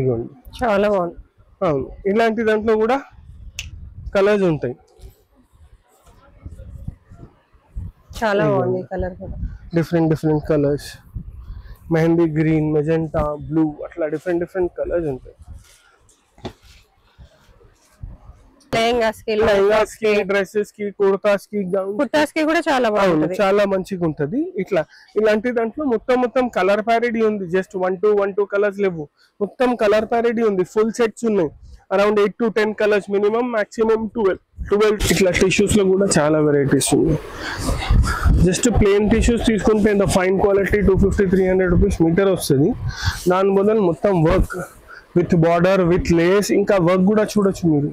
ఇగోండి చాలా బాగుంది. అవును, ఇలాంటి దాంట్లో కూడా కలర్స్ ఉంటాయి. చాలా బాగుంది కలర్ కూడా. Different colours, mehndi green, magenta, blue, అట్లా డిఫరెంట్ కలర్స్ ఉంటాయి. లెహంగాస్ కి, డ్రెస్సెస్ కి, కుర్తాస్ కి, కుర్తాస్ కి కూడా చాలా బాగుంటుంది. చాలా మంచిగా ఉంటది. ఇట్లా ఇలాంటి దాంట్లో మొత్తం కలర్ ప్యారిటీ ఉంది. జస్ట్ 1 to 2 కలర్స్ లేవు, మొత్తం కలర్ ప్యారిటీ ఉంది. ఫుల్ సెట్స్ ఉన్నాయి, around 8 to 10 colours, minimum maximum 12. ఇట్లా టిష్యూస్ లో కూడా చాలా వెరైటీస్ ఉన్నాయి. జస్ట్ ప్లెయిన్ టిష్యూస్ తీసుకుంటే ఇంత ఫైన్ క్వాలిటీ 250-300 రూపీస్ మీటర్ వస్తుంది. దాని బదులు మొత్తం work with border, with lace, ఇంకా వర్క్ కూడా చూడొచ్చు మీరు.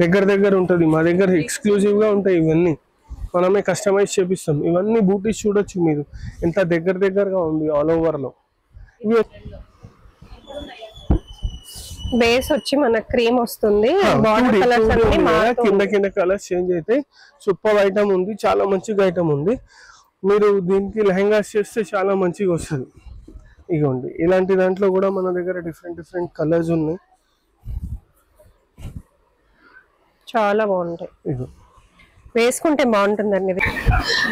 దగ్గర ఉంటుంది. మా దగ్గర ఎక్స్క్లూజివ్ గా ఉంటాయి ఇవన్నీ, మనమే కస్టమైజ్ చేపిస్తాం. ఇవన్నీ బూటీస్ చూడొచ్చు మీరు, ఎంత దగ్గరగా ఉంది ఆల్ ఓవర్ లో. బేస్ వచ్చి మన క్రీమ్ వస్తుంది, బార్డర్ కలర్స్ అన్ని కింద కలర్స్ చేంజ్ అవుతాయి. సూపర్ ఐటమ్ ఉంది, చాలా మంచిగా ఐటమ్ ఉంది. మీరు దీనికి లెహంగాస్ చేస్తే చాలా మంచిగా వస్తుంది. ఇగోండి ఇలాంటి దాంట్లో కూడా మన దగ్గర డిఫరెంట్ కలర్స్ ఉన్నాయి. చాలా బాగుంటాయి, వేసుకుంటే బాగుంటుందండి.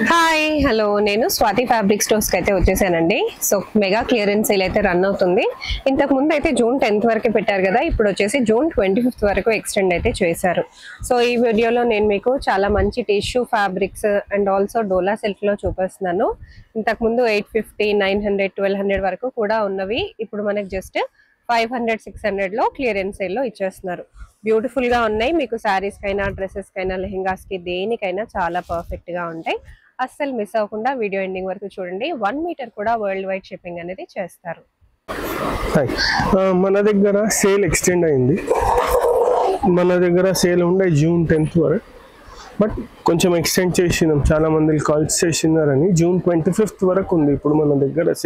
హాయ్ హలో, నేను స్వాతి ఫ్యాబ్రిక్ స్టోర్స్ కి అయితే వచ్చేసానండి. సో మెగా క్లియరెన్స్ సేల్ అయితే రన్ అవుతుంది. ఇంతకు ముందు అయితే June 10th వరకు పెట్టారు కదా, ఇప్పుడు వచ్చేసి June 25th వరకు ఎక్స్టెండ్ అయితే చేశారు. సో ఈ వీడియోలో నేను మీకు చాలా మంచి tissue fabrics and also dola silk లో చూపిస్తున్నాను. ఇంతకు ముందు 850, 900, 1200 వరకు కూడా ఉన్నవి ఇప్పుడు మనకి జస్ట్ 500, 600 లో క్లియరెన్స్ సేల్ లో ఇచ్చేస్తున్నారు. బ్యూటిఫుల్ గా ఉన్నాయి. మీకు శారీస్ కైనా, డ్రెస్సెస్ కైనా, లెహెంగాస్ కి, దేనికైనా చాలా పర్ఫెక్ట్ గా ఉంటాయి. అస్సలు మిస్ అవ్వకుండా వీడియో ఎండింగ్ వరకు చూడండి. 1 మీటర్ కూడా వరల్డ్ వైడ్ షిప్పింగ్ అనేది చేస్తారు. మన దగ్గర సేల్ ఎక్స్టెండ్ అయింది. మన దగ్గర సేల్ ఉండే June 10th వరకు, బట్ కొంచెం ఎక్స్టెండ్ చేసినాం. చాలా మంది కాల్స్ చేసినారని June 25th వరకు ఉంది ఇప్పుడు మన దగ్గర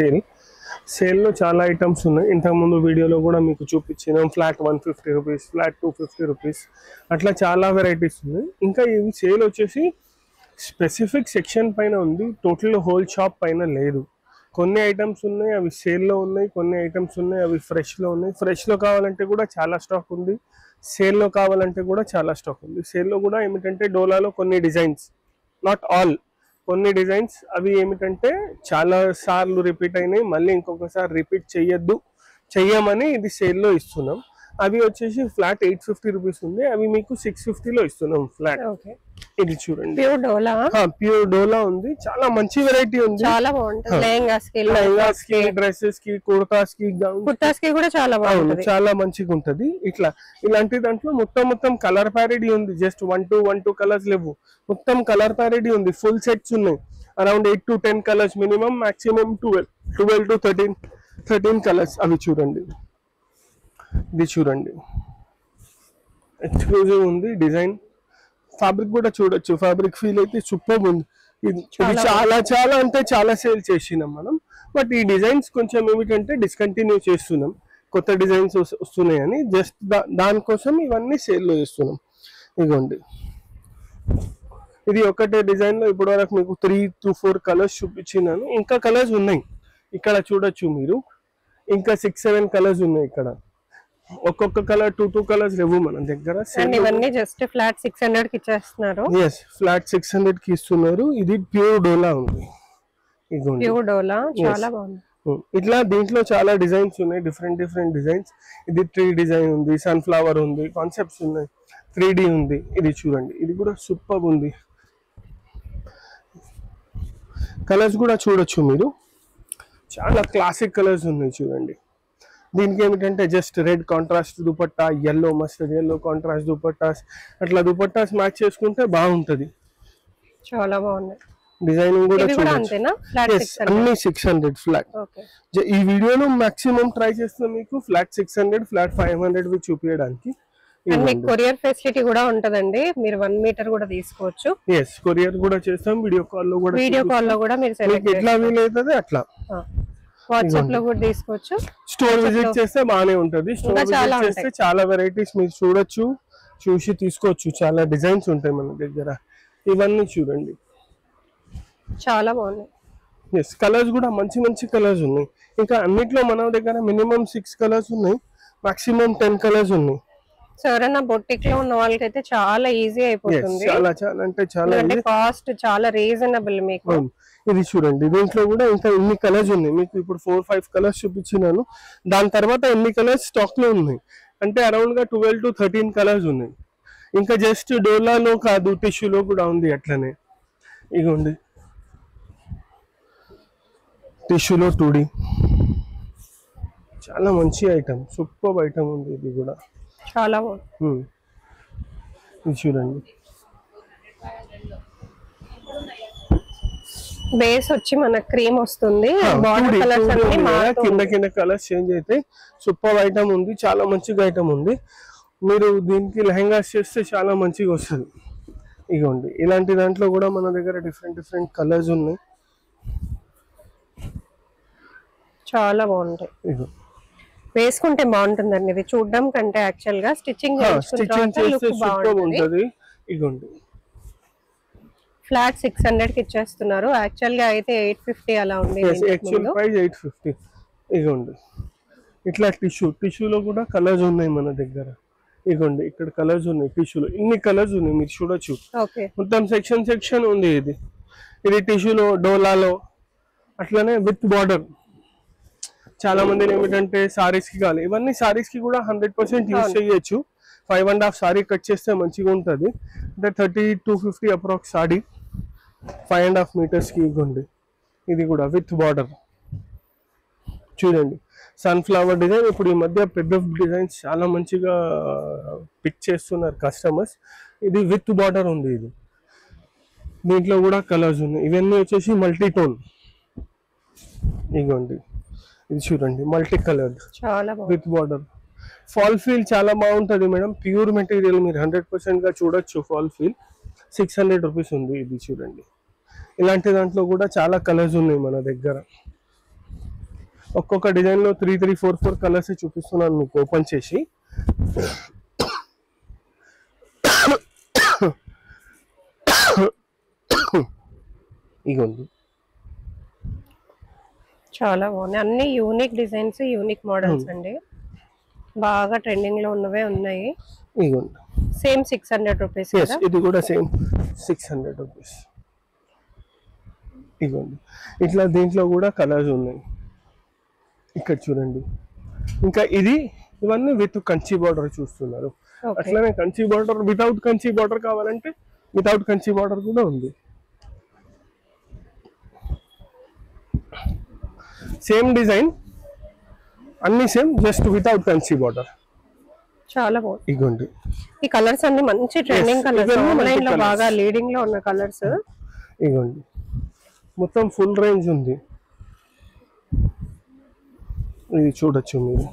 సేల్లో చాలా ఐటమ్స్ ఉన్నాయి. ఇంతకుముందు వీడియోలో కూడా మీకు చూపించినాం. ఫ్లాట్ 150 రూపీస్, ఫ్లాట్ 250 రూపీస్, అట్లా చాలా వెరైటీస్ ఉన్నాయి. ఇంకా ఇవి సేల్ వచ్చేసి స్పెసిఫిక్ సెక్షన్ పైన ఉంది, టోటల్ హోల్ షాప్ పైన లేదు. కొన్ని ఐటమ్స్ ఉన్నాయి అవి సేల్లో ఉన్నాయి, కొన్ని ఐటమ్స్ ఉన్నాయి అవి ఫ్రెష్లో ఉన్నాయి. ఫ్రెష్లో కావాలంటే కూడా చాలా స్టాక్ ఉంది, సేల్లో కావాలంటే కూడా చాలా స్టాక్ ఉంది. సేల్లో కూడా ఏమిటంటే డోలాలో కొన్ని డిజైన్స్, నాట్ ఆల్, కొన్ని డిజైన్స్ అవి ఏమిటంటే చాలా సార్లు రిపీట్ అయినాయి, మళ్ళీ ఇంకొకసారి రిపీట్ చెయ్యమని ఇది సేల్లో ఇస్తున్నాం. అవి వచ్చేసి ఫ్లాట్ 850 రూపీస్ ఉంది, అవి మీకు 650లో ఇస్తున్నాం ఫ్లాట్. ఇది చూడండి, ప్యూర్ డోలా ఉంది, చాలా మంచి వెరైటీ ఉంది, చాలా బాగుంటుంది. లెహంగాస్ కి, డ్రెస్సెస్ కి, కుర్తాస్ కి కూడా చాలా బాగుంటుంది, చాలా మంచిగా ఉంటది. ఇలాంటి దాంట్లో మొత్తం కలర్ ప్యారిటీ ఉంది. జస్ట్ 1 to 2 కలర్స్ లేవు, మొత్తం కలర్ ప్యారిటీ ఉంది. ఫుల్ సెట్స్ ఉన్నాయి, around 8 to 10 colours, minimum maximum 12 to 13 colours. అవి చూడండి, ఇది చూడండి, ఎక్స్క్లూజివ్ ఉంది డిజైన్. ఫ్యాబ్రిక్ కూడా చూడొచ్చు, ఫ్యాబ్రిక్ ఫీల్ అయితే సూపర్ ఉంది. ఇది చాలా అంటే చాలా సేల్ చేసినాం మనం, బట్ ఈ డిజైన్స్ కొంచెం ఏమిటంటే డిస్కంటిన్యూ చేస్తున్నాం. కొత్త డిజైన్స్ వస్తున్నాయని జస్ట్ దానికోసం ఇవన్నీ సేల్లో చేస్తున్నాం. ఇదిగోండి, ఇది ఒకటే డిజైన్ లో ఇప్పటి వరకు మీకు 3 to 4 కలర్స్ చూపించినాను. ఇంకా కలర్స్ ఉన్నాయి, ఇక్కడ చూడొచ్చు మీరు. ఇంకా 6-7 కలర్స్ ఉన్నాయి. ఇక్కడ ఒక్కొక్క కలర్ 2 కలర్స్ లేవు మన దగ్గర. ఇవన్నీ జస్ట్ ఫ్లాట్ 600 కి ఇచ్చేస్తున్నారు. yes, ఫ్లాట్ 600 కి ఇస్తున్నారు. ఇది ప్యూర్ డోలా ఉంది, ప్యూర్ డోలా చాలా బాగుంది. ఇట్లా దీంట్లో చాలా డిజైన్స్ ఉన్నాయి, డిఫరెంట్ డిజైన్స్. ఇది 3 డిజైన్ ఉంది, సన్ఫ్లవర్ ఉంది, కాన్సెప్ట్స్ ఉన్నాయి, 3D ఉంది. ఇది చూడండి, ఇది కూడా సూపర్ ఉంది. కలర్స్ కూడా చూడొచ్చు మీరు, చాలా క్లాసిక్ కలర్స్ ఉన్నాయి చూడండి. దీనికి ఏమిటంటే just red contrast dupatta, yellow, mustard yellow contrast dupattas, అట్లా దుపట్టాస్ మ్యాచ్ చేసుకుంటే బాగుంటది. చాలా బాగుంది. డిజైనింగ్ కూడా అన్ని 600 ఫ్లాట్. ఈ వీడియోలో మాక్సిమం ట్రై చేస్తాం మీకు ఫ్లాట్ 600, ఫ్లాట్ 500 చూపించడానికి. కొరియర్ ఫెసిలిటీ కూడా ఉంటదండి, మీరు 1 మీటర్ కూడా తీసుకోవచ్చు. కొరియర్ కూడా చేస్తాం, వీడియో కాల్ లో కూడా మీరు ఎట్లా వీలైతుంది అట్లా వాట్సాప్ లో కూడా తీసుకోవచ్చు. స్టోర్ విజిట్ చేస్తే బానే ఉంటది. స్టోర్ విజిట్ చేస్తే చాలా వెరైటీస్ మీరు చూడొచ్చు, చూసి తీసుకోవచ్చు. చాలా డిజైన్స్ ఉంటాయి మన దగ్గర. ఇవన్నీ చూడండి, చాలా బాగున్నాయి. ఎస్, కలర్స్ కూడా మంచి మంచి కలర్స్ ఉన్నాయి. ఇంకా అన్నిట్లో మన దగ్గర మినిమం 6 కలర్స్ ఉన్నాయి, మాక్సిమం 10 కలర్స్ ఉన్నాయి. సో ఎవరైనా బొటిక్ లో ఉన్న వాళ్ళకైతే చాలా ఈజీ అయిపోతుంది. చాలా చాలా అంటే చాలా కాస్ట్ చాలా రీజనబుల్ మీకు. ఇది చూడండి, దీంట్లో కూడా ఇంకా ఎన్ని కలర్స్ ఉన్నాయి. మీకు ఇప్పుడు 4-5 కలర్స్ చూపించినాను, దాని తర్వాత ఎన్ని కలర్స్ స్టాక్ లో ఉన్నాయి అంటే అరౌండ్ గా 12 to 13 కలర్స్ ఉన్నాయి. ఇంకా జస్ట్ డోలాలో కాదు, టిష్యూలో కూడా ఉంది అట్లనే. ఇగోండి టిష్యూలో 2D చాలా మంచి ఐటమ్, సూపర్ ఐటమ్ ఉంది. ఇది కూడా చాలా బాగుంది. ఇది చూడండి, బేస్ వచ్చి మన క్రీమ్ వస్తుంది, బార్డర్ కలర్స్ అన్ని మారుతూ కింద కింద కలర్స్ చేంజ్ అయితే సూపర్ ఐటమ్ ఉంది, చాలా మంచిగా ఐటమ్ ఉంది. మీరు దీనికి లెహంగా చేస్తే చాలా మంచిగా వస్తుంది. ఇగోండి ఇలాంటి దాంట్లో కూడా మన దగ్గర డిఫరెంట్ డిఫరెంట్ కలర్స్ ఉన్నాయి, చాలా బాగుంటాయి. వేసుకుంటే బాగుంటుందండి. ఇది చూడడం కంటే యాక్చువల్ గా స్టిచ్చింగ్ చేస్తే సూపర్ ఉంటుంది. ఇగోండి ఫ్లాట్ 600 కి ఇచ్చేస్తున్నారు, యాక్చువల్ గా అయితే 850 అలా ఉంది. Actual price 850. ఇగోండి ఇట్లా టిష్యూలో కూడా కలర్స్ ఉన్నాయి మన దగ్గర. ఇగోండి ఇక్కడ కలర్స్ ఉన్నాయి, టిష్యూలో ఇన్ని కలర్స్ ఉన్నాయి, మీరు చూడొచ్చు. మొత్తం సెక్షన్ ఉంది. ఇది టిష్యూలో, డోలాలో, అట్లనే విత్ బార్డర్. చాలా మంది ఏమిటంటే సారీస్ కి కావాలి, ఇవన్నీ సారీస్ కి కూడా 100% యూజ్ చేయొచ్చు. 5.5 సారీ కట్ చేస్తే మంచిగా ఉంటుంది. అంటే 30 to 50 అప్రాక్స్ సారీ, 5.5 meters కి. ఇవ్వండి ఇది కూడా విత్ బార్డర్. చూడండి సన్ఫ్లవర్ డిజైన్, ఇప్పుడు ఈ మధ్య పెద్ద డిజైన్స్ చాలా మంచిగా పిక్ చేస్తున్నారు కస్టమర్స్. ఇది విత్ బార్డర్ ఉంది. ఇది దీంట్లో కూడా కలర్స్ ఉన్నాయి. ఇవన్నీ వచ్చేసి మల్టీ టోన్. ఇగోండి ఇది చూడండి multi colour with border. Fall feel చాలా బాగుంటుంది మేడం, ప్యూర్ మెటీరియల్, మీరు 100% గా చూడొచ్చు. ఫాల్ ఫీల్ 600 రూపీస్ ఉంది. ఇది చూడండి, ఇలాంటి దాంట్లో కూడా చాలా కలర్స్ ఉన్నాయి మన దగ్గర. ఒక్కొక్క డిజైన్ లో 3, 4 కలర్స్ చూపిస్తున్నాను మీకు ఓపెన్ చేసి. ఇగోండి చాలా బాగున్నాయి, అన్ని యూనిక్ డిజైన్స్, యూనిక్ మోడల్స్ అండి. బాగా ట్రెండింగ్ లో ఉన్నవే ఉన్నాయి. ఇగోండి సేమ్ 600 రూపీస్. ఇది కూడా సేమ్ 600 రూపీస్. ఇగోండి ఇట్లా దీంట్లో కూడా కలర్స్ ఉన్నాయి. ఇక్కడ చూడండి, ఇంకా ఇవన్నీ విత్ కంచి బార్డర్ చూస్తున్నారు. అట్లనే Kanchi border, without Kanchi border కావాలంటే వితౌట్ కంచి బార్డర్ కూడా ఉంది. సేమ్ డిజైన్, అన్ని same, just without Kanchi border. చాలా బాగుంది. ఇగోండి ఈ కలర్స్ అన్ని మంచి ట్రెండింగ్ కలర్స్, ఆన్లైన్ లో బాగా లీడింగ్ లో ఉన్న కలర్స్. ఇగోండి మొత్తం ఫుల్ రేంజ్ ఉంది. ఇది చూడొచ్చు మీరు.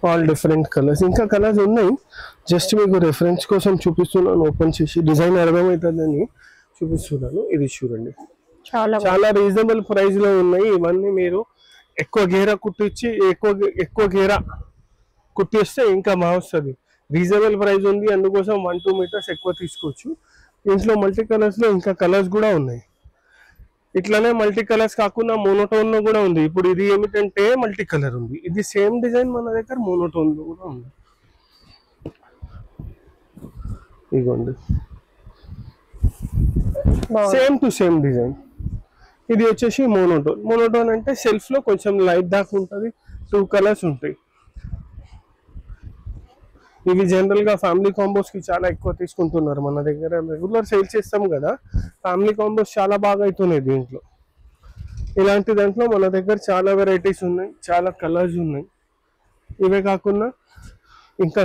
ఆల్ డిఫరెంట్ కలర్స్, ఇంకా కలర్స్ ఉన్నాయి. జస్ట్ మీకు రెఫరెన్స్ కోసం చూపిస్తున్నాను, ఓపెన్ చేసి డిజైన్ అర్థమవుతుందని చూపిస్తున్నాను. ఇది చూడండి చాలా రీజనబుల్ ప్రైస్ లో ఉన్నాయి. ఇవన్నీ మీరు ఎక్కువ గేరా కుట్టించి ఎక్కువ గేరా కుట్టిస్తే ఇంకా బాగా వస్తుంది. రీజనబుల్ ప్రైస్ ఉంది, అందుకోసం 1-2 meters ఎక్కువ తీసుకోవచ్చు. ఇంట్లో మల్టీ కలర్స్ లో ఇంకా కలర్స్ కూడా ఉన్నాయి. ఇట్లానే మల్టీ కలర్స్ కాకుండా మోనోటోన్ లో కూడా ఉంది. ఇప్పుడు ఇది ఏమిటంటే మల్టీ కలర్ ఉంది, ఇది సేమ్ డిజైన్ మన దగ్గర మోనోటోన్ లో కూడా ఉంది. ఇదిగోండి సేమ్ టు సేమ్ డిజైన్. ఇది వచ్చేసి మోనోటోన్ అంటే సెల్ఫ్ లో కొంచెం లైట్ దాకా ఉంటుంది, 2 కలర్స్ ఉంటాయి. ఇవి జనరల్ గా ఫ్యామిలీ కాంబోస్ కి చాలా ఎక్కువ తీసుకుంటున్నారు మన దగ్గర. రెగ్యులర్ సేల్ చేస్తాం కదా, ఫ్యామిలీ కాంబోస్ చాలా బాగా అవుతున్నాయి దీంట్లో. ఇలాంటి దాంట్లో మన దగ్గర చాలా వెరైటీస్ ఉన్నాయి, చాలా కలర్స్ ఉన్నాయి. ఇవే కాకుండా ఇంకా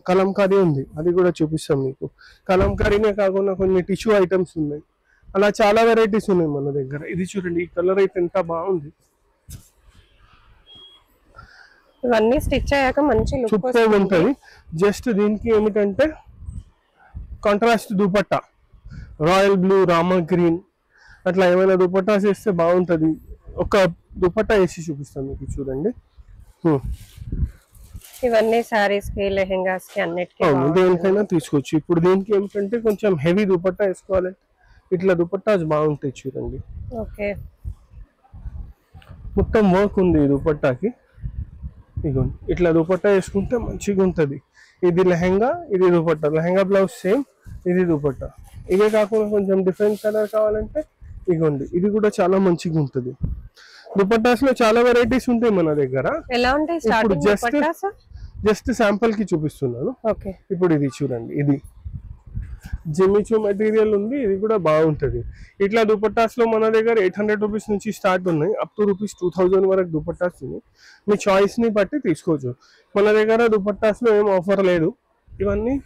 కలంకారీ ఉంది, అది కూడా చూపిస్తాం మీకు. కలంకారీనే కాకుండా కొన్ని టిష్యూ ఐటమ్స్ ఉన్నాయి, అలా చాలా వెరైటీస్ ఉన్నాయి మన దగ్గర. ఇది చూడండి, ఈ కలర్ అయితే ఎంత బాగుంది. ఇవన్నీ స్టిచ్ అయ్యాక మంచి లుక్ ఉంటుంది. జస్ట్ దీనికి ఏమిటంటే contrast dupatta, royal blue, Rama green, అట్లా ఏమైనా దుపట్టాస్ వేస్తే బాగుంటుంది. ఒక దుపట్టా వేసి చూపిస్తాను మీకు, చూడండి. ఇవన్నీ సారీస్ కి లెహెంగాస్ కి అన్నిటికీ అవును, దేనికైనా తీసుకోవచ్చు. ఇప్పుడు దీనికి ఏమిటంటే కొంచెం హెవీ దుపట్టా వేసుకోవాలంటే ఇట్లా దుపట్టాస్ బాగుంటాయి చూడండి. ఓకే, మొత్తం వర్క్ ఉంది ఈ దుపట్టాకి. ఇగోండి ఇట్లా దుపట్టా వేసుకుంటే మంచిగా ఉంటుంది. ఇది లెహంగా, ఇది దుపట్టా. లెహంగా బ్లౌజ్ సేమ్, ఇది దుపట్టా. ఇవే కాకుండా కొంచెం డిఫరెంట్ కలర్ కావాలంటే ఇగోండి ఇది కూడా చాలా మంచిగా ఉంటుంది. దుపట్టాస్ లో చాలా వెరైటీస్ ఉంటాయి మన దగ్గర. ఎలా ఉంటాయి ఇప్పుడు స్టార్టింగ్ దుపట్టాస్? జస్ట్ శాంపుల్ కి చూపిస్తున్నాను. ఓకే, ఇప్పుడు ఇది చూడండి, ఇది జిమ్మిచూ మెటీరియల్ ఉంది, ఇది కూడా బాగుంటది. ఇట్లా దుపట్టాస్ లో మన దగ్గర 800 రూపీస్ నుంచి స్టార్ట్ ఉన్నాయి, అప్ టు రూపీస్ 2000 వరకు దుపట్టాస్ ఉన్నాయి. మీ చాయిస్ ని బట్టి తీసుకోవచ్చు. మన దగ్గర దుపట్టాస్ లో ఏం ఆఫర్ లేదు, ఇవన్నీ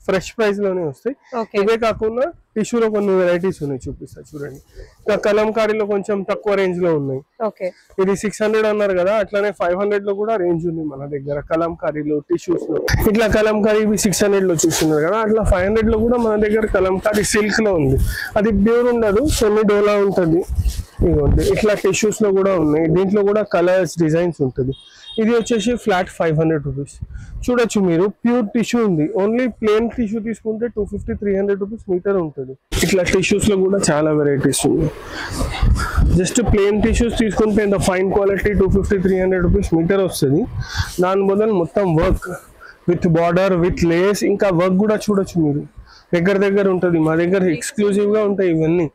ఫ్రెష్ ప్రైస్ లోనే వస్తాయి. ఓకే, ఇవే కాకుండా టిష్యూలో కొన్ని వెరైటీస్ ఉన్నాయి, చూపిస్తా చూడండి. ఇంకా కలంకారీలో కొంచెం తక్కువ రేంజ్ లో ఉన్నాయి. ఓకే, ఇది 600 అన్నారు కదా, అట్లానే 500 లో కూడా రేంజ్ ఉంది మన దగ్గర కలంకారీలో టిష్యూస్ లో. ఇట్లా కలంకారీ 600 లో చూస్తున్నారు కదా, అట్లా 500 లో కూడా మన దగ్గర కలంకారీ సిల్క్ లో ఉంది. అది ప్యూర్ ఉండదు, సెమీ డోలా ఉంటుంది. ఇదిగోండి ఇట్లా టిష్యూస్ లో కూడా ఉన్నాయి. దీంట్లో కూడా కలర్స్ డిజైన్స్ ఉంటుంది. ఇది వచ్చేసి ఫ్లాట్ 500 రూపీస్. చూడొచ్చు మీరు, ప్యూర్ టిష్యూ ఉంది. ఓన్లీ ప్లేన్ టిష్యూ తీసుకుంటే 250-300 రూపీస్ మీటర్ ఉంటుంది. ఇట్లా టిష్యూస్ లో కూడా చాలా వెరైటీస్ ఉన్నాయి. జస్ట్ ప్లేన్ టిష్యూస్ తీసుకుంటే ఇంత ఫైన్ క్వాలిటీ 250-300 రూపీస్ మీటర్ వస్తుంది. దాని బదులు మొత్తం work with border, with lace, ఇంకా వర్క్ కూడా చూడొచ్చు మీరు. దగ్గర ఉంటుంది. మా దగ్గర ఎక్స్క్లూజివ్ గా ఉంటాయి ఇవన్నీ,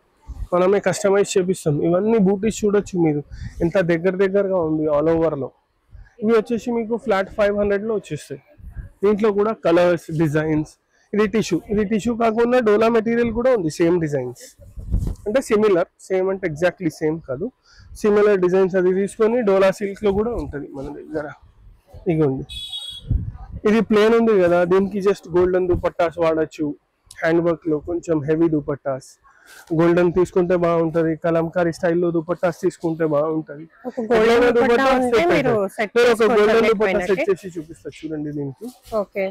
మనమే కస్టమైజ్ చేపిస్తాం. ఇవన్నీ బూటీస్ చూడొచ్చు మీరు, ఎంత దగ్గరగా ఉంది ఆల్ ఓవర్ లో. ఇవి వచ్చేసి మీకు ఫ్లాట్ 500 లో వచ్చేస్తాయి. దీంట్లో కూడా కలర్స్, డిజైన్స్. ఇది టిష్యూ కాకుండా డోలా మెటీరియల్ కూడా ఉంది, సేమ్ డిజైన్స్. అంటే సిమిలర్, సేమ్ అంటే ఎగ్జాక్ట్లీ సేమ్ కాదు, సిమిలర్ డిజైన్స్. అది తీసుకొని డోలా సిల్క్ లో కూడా ఉంటుంది మన దగ్గర. ఇగోండి ఇది ప్లేన్ ఉంది కదా, దీనికి జస్ట్ గోల్డెన్ దుపట్టాస్ వాడచ్చు. హ్యాండ్ వర్క్ లో కొంచెం హెవీ దుపట్టాస్, గోల్డెన్ తీసుకుంటే బాగుంటది. కలంకారీ స్టైల్లో దుపట్టాస్ తీసుకుంటే బాగుంటది. గోల్డెన్ దుపట్టా సెట్ చేసి చూపిస్తా చూడండి దీనికి. ఓకే,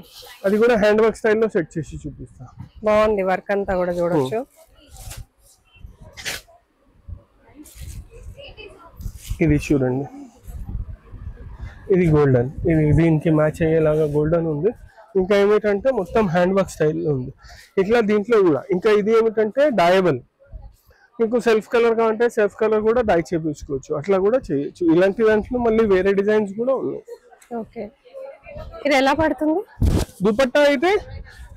అది కూడా హ్యాండ్ వర్క్ స్టైల్లో సెట్ చేసి చూపిస్తా. బాగుంది వర్క్ అంతా కూడా చూడొచ్చు. ఇది చూడండి, ఇది గోల్డెన్, ఇది దీనికి మ్యాచ్ అయ్యేలాగా గోల్డెన్ ఉంది. ఇంకా ఏమిటంటే మొత్తం హ్యాండ్ వర్క్ స్టైల్లో ఉంది. ఇట్లా దీంట్లో కూడా ఇంకా ఇది ఏమిటంటే డయబుల్. మీకు సెల్ఫ్ కలర్ కావాలంటే సెల్ఫ్ కలర్ కూడా డై చేయించుకోవచ్చు, అట్లా కూడా చేయొచ్చు. ఇలాంటి దాంట్లో మళ్ళీ వేరే డిజైన్స్ కూడా ఉన్నాయి. ఓకే, ఇది ఎలా పడుతుంది? దుపట్టా అయితే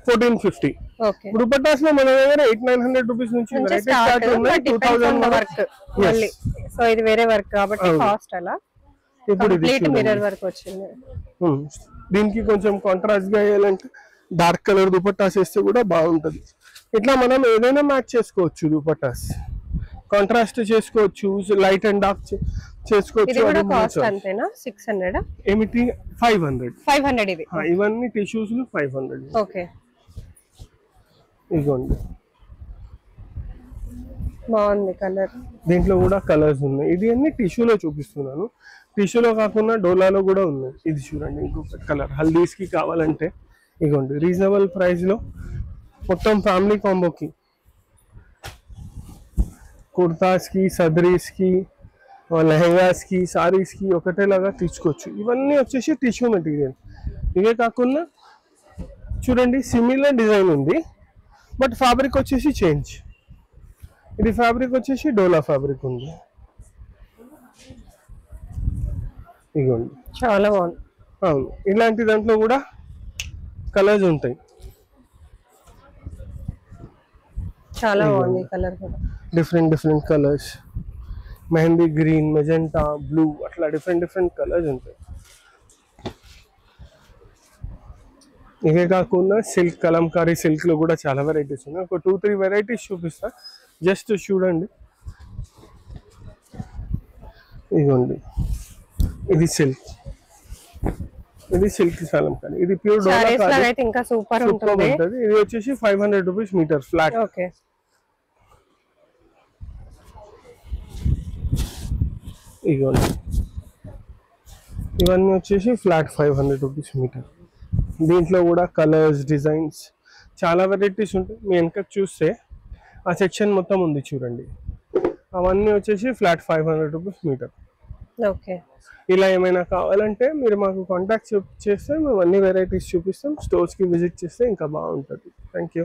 1450. ఓకే, దుపట్టాస్ లో మన దగ్గర 800-900 రూపీస్ నుంచి స్టార్ట్ ఉన్నాయి. 2000 వర్క్ మళ్ళీ. సో ఇది వేరే వర్క్ కాబట్టి కాస్ట్ అలా. ఇప్పుడు కంప్లీట్ మిర్రర్ వర్క్ వచ్చింది. దీనికి కొంచెం కాంట్రాస్ట్ గా వేయాలంటే డార్క్ కలర్ దుపట్టాస్ వేస్తే కూడా బాగుంటది. ఇట్లా మనం ఏదైనా మ్యాచ్ చేసుకోవచ్చు, దుపట్టాస్ కాంట్రాస్ట్ చేసుకోవచ్చు, లైట్ అండ్ డార్క్ చేసుకోవచ్చు. ఇది కూడా కాస్ట్ అంతేనా? 600 ఏమిటి 500 ఇది. ఇవన్నీ టిష్యూస్ 500. ఓకే, ఇదిగోండి బాగుంది కలర్. దీంట్లో కూడా కలర్స్ ఉన్నాయి. ఇది అన్ని టిష్యూలో చూపిస్తున్నాను. టిష్యూలో కాకుండా డోలాలో కూడా ఉన్నాయి. ఇది చూడండి ఇంకొక కలర్, హల్దీస్ కి కావాలంటే ఇగోండి రీజనబుల్ ప్రైస్ లో మొత్తం ఫ్యామిలీ కాంబోకి, కుర్తాస్ కి, సదరీస్ కి, లెహంగాస్ కి, సారీస్ కి ఒకటేలాగా తీసుకోవచ్చు. ఇవన్నీ వచ్చేసి టిష్యూ మెటీరియల్. ఇవే కాకుండా చూడండి సిమిలర్ డిజైన్ ఉంది, బట్ ఫ్యాబ్రిక్ వచ్చేసి చేంజ్. ఇది ఫ్యాబ్రిక్ వచ్చేసి డోలా ఫ్యాబ్రిక్ ఉంది. ఇగోండి చాలా బాగుంది. అవును, ఇలాంటి దాంట్లో కూడా కలర్స్ ఉంటాయి. చాలా బాగుంది కలర్ కూడా. Different colours, mehndi green, magenta, blue, అట్లా డిఫరెంట్ కలర్స్ ఉంటాయి. ఇవే కాకుండా సిల్క్, కలంకారీ సిల్క్ లో కూడా చాలా వెరైటీస్ ఉన్నాయి. ఒక 2-3 వెరైటీస్ చూపిస్తా, జస్ట్ చూడండి. ఇదిగోండి ఇది సిల్క్, ఇది సిల్క్ కలంకారీ, ఇది ప్యూర్ డోలా. ఇంకా సూపర్ ఉంటుంది. ఇది వచ్చేసి 500 రూపీస్ మీటర్ ఫ్లాట్. ఓకే, ఇదిగోండి ఇవన్నీ వచ్చేసి ఫ్లాట్ 500 రూపీస్ మీటర్. దీంట్లో కూడా కలర్స్, డిజైన్స్ చాలా వెరైటీస్ ఉంటాయి. మీ వెనక చూస్తే ఆ సెక్షన్ మొత్తం ఉంది చూడండి. అవన్నీ వచ్చేసి ఫ్లాట్ 500 రూపీస్ మీటర్. ఓకే. ఇలా ఏమైనా కావాలంటే మీరు మాకు కాంటాక్ట్ చేస్తే మేము అన్ని వెరైటీస్ చూపిస్తాం. స్టోర్స్కి విజిట్ చేస్తే ఇంకా బాగుంటుంది. Thank you.